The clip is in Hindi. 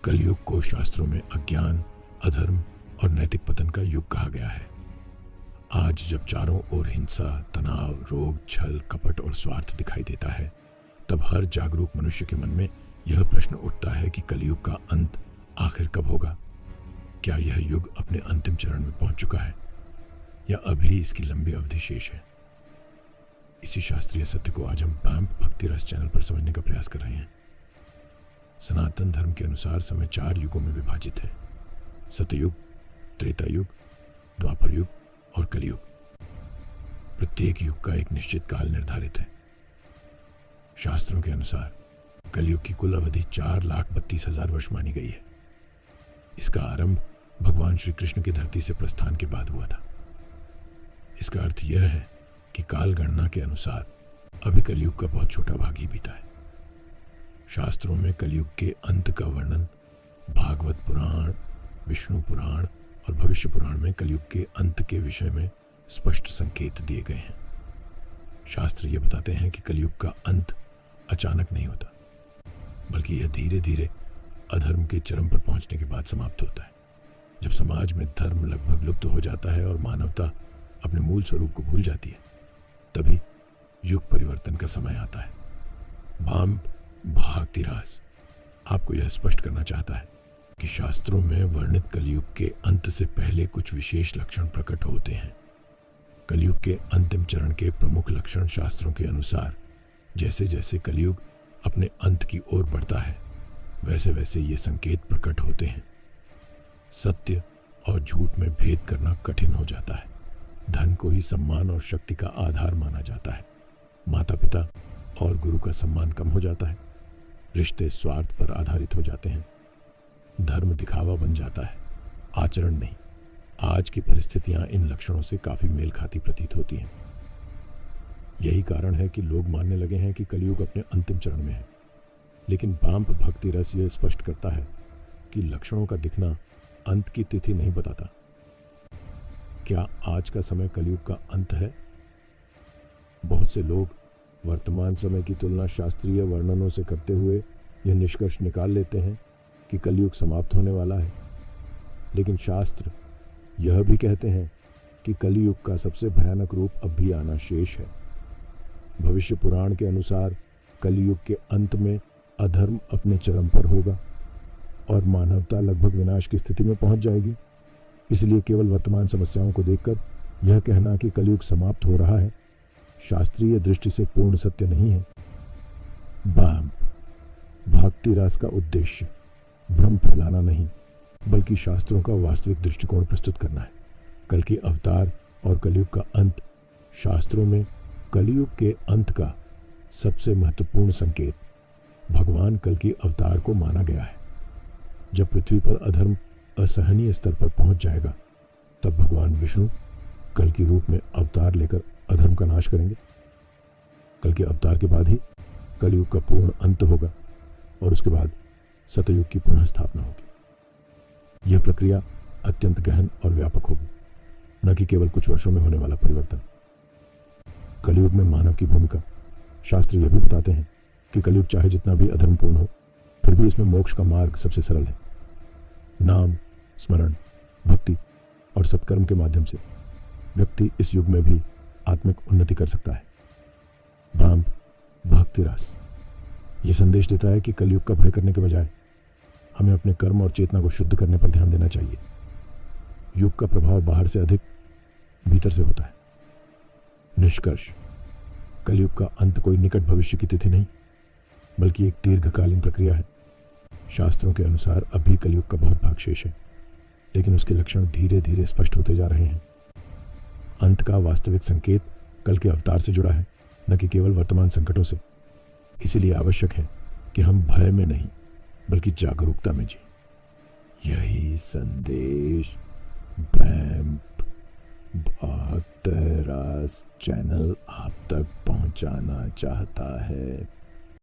कलयुग को शास्त्रों में अज्ञान, अधर्म और नैतिक पतन का युग कहा गया है। आज जब चारों ओर हिंसा, तनाव, रोग, छल, कपट और स्वार्थ दिखाई देता है, तब हर जागरूक मनुष्य के मन में यह प्रश्न उठता है कि कलयुग का अंत आखिर कब होगा। क्या यह युग अपने अंतिम चरण में पहुंच चुका है या अभी इसकी लंबी अवधि शेष है? इसी शास्त्रीय सत्य को आज हम पैंप भक्ति रस चैनल पर समझने का प्रयास कर रहे हैं। सनातन धर्म के अनुसार समय 4 युगों में विभाजित है: सतयुग, त्रेता युग, द्वापर युग और कलयुग। प्रत्येक युग का एक निश्चित काल निर्धारित है। शास्त्रों के अनुसार कलयुग की कुल अवधि 4,32,000 वर्ष मानी गई है। इसका आरंभ भगवान श्री कृष्ण की धरती से प्रस्थान के बाद हुआ था। इसका अर्थ यह है कि काल गणना के अनुसार अभी कलयुग का बहुत छोटा भाग ही बीता है। शास्त्रों में कलयुग के अंत का वर्णन भागवत पुराण, विष्णु पुराण और भविष्य पुराण में कलयुग के अंत के विषय में स्पष्ट संकेत दिए गए हैं। शास्त्र ये बताते हैं कि कलयुग का अंत अचानक नहीं होता, बल्कि यह धीरे धीरे अधर्म के चरम पर पहुंचने के बाद समाप्त होता है। जब समाज में धर्म लगभग लुप्त हो जाता है और मानवता अपने मूल स्वरूप को भूल जाती है, तभी युग परिवर्तन का समय आता है। भाम भक्तिरास आपको यह स्पष्ट करना चाहता है कि शास्त्रों में वर्णित कलयुग के अंत से पहले कुछ विशेष लक्षण प्रकट होते हैं। कलयुग के अंतिम चरण के प्रमुख लक्षण शास्त्रों के अनुसार जैसे जैसे कलयुग अपने अंत की ओर बढ़ता है, वैसे वैसे ये संकेत प्रकट होते हैं। सत्य और झूठ में भेद करना कठिन हो जाता है। धन को ही सम्मान और शक्ति का आधार माना जाता है। माता पिता और गुरु का सम्मान कम हो जाता है। रिश्ते स्वार्थ पर आधारित हो जाते हैं। धर्म दिखावा बन जाता है, आचरण नहीं। आज की परिस्थितियां इन लक्षणों से काफी मेल खाती प्रतीत होती हैं। यही कारण है कि लोग मानने लगे हैं कि कलयुग अपने अंतिम चरण में है। लेकिन पांप भक्ति रस यह स्पष्ट करता है कि लक्षणों का दिखना अंत की तिथि नहीं बताता। क्या आज का समय कलयुग का अंत है? बहुत से लोग वर्तमान समय की तुलना शास्त्रीय वर्णनों से करते हुए यह निष्कर्ष निकाल लेते हैं कि कलयुग समाप्त होने वाला है। लेकिन शास्त्र यह भी कहते हैं कि कलयुग का सबसे भयानक रूप अब भी आना शेष है। भविष्य पुराण के अनुसार कलयुग के अंत में अधर्म अपने चरम पर होगा और मानवता लगभग विनाश की स्थिति में पहुंच जाएगी। इसलिए केवल वर्तमान समस्याओं को देखकर यह कहना कि कलयुग समाप्त हो रहा है शास्त्रीय दृष्टि से पूर्ण सत्य नहीं है। भक्ति रस का उद्देश्य भ्रम फैलाना नहीं, बल्कि शास्त्रों का वास्तविक दृष्टिकोण प्रस्तुत करना है। कल की अवतार और कलयुग का अंत शास्त्रों में कलयुग के अंत का सबसे महत्वपूर्ण संकेत भगवान कल की अवतार को माना गया है। जब पृथ्वी पर अधर्म असहनीय स्तर पर पहुंच जाएगा, तब भगवान विष्णु कल की रूप में अवतार लेकर अधर्म का नाश करेंगे। कल के अवतार के बाद ही कलयुग का पूर्ण अंत होगा और उसके बाद सतयुग की पुनः स्थापना होगी। यह प्रक्रिया अत्यंत गहन और व्यापक होगी, न कि केवल कुछ वर्षों में होने वाला परिवर्तन। कलयुग में मानव की भूमिका शास्त्र यह भी बताते हैं कि कलयुग चाहे जितना भी अधर्मपूर्ण हो, फिर भी इसमें मोक्ष का मार्ग सबसे सरल है। नाम, स्मरण, भक्ति और सत्कर्म के माध्यम से व्यक्ति इस युग में भी आत्मिक उन्नति कर सकता है। भाम भक्ति रस यह संदेश देता है कि कलयुग का भय करने के बजाय हमें अपने कर्म और चेतना को शुद्ध करने पर ध्यान देना चाहिए। युग का प्रभाव बाहर से अधिक भीतर से होता है। निष्कर्ष, कलयुग का अंत कोई निकट भविष्य की तिथि नहीं, बल्कि एक दीर्घकालीन प्रक्रिया है। शास्त्रों के अनुसार अभी कलयुग का बहुत भाग शेष है, लेकिन उसके लक्षण धीरे धीरे स्पष्ट होते जा रहे हैं। अंत का वास्तविक संकेत कल के अवतार से जुड़ा है, न कि केवल वर्तमान संकटों से। इसीलिए आवश्यक है कि हम भय में नहीं, बल्कि जागरूकता में जिए। यही संदेश पैंप भक्ति रस चैनल आप तक पहुंचाना चाहता है।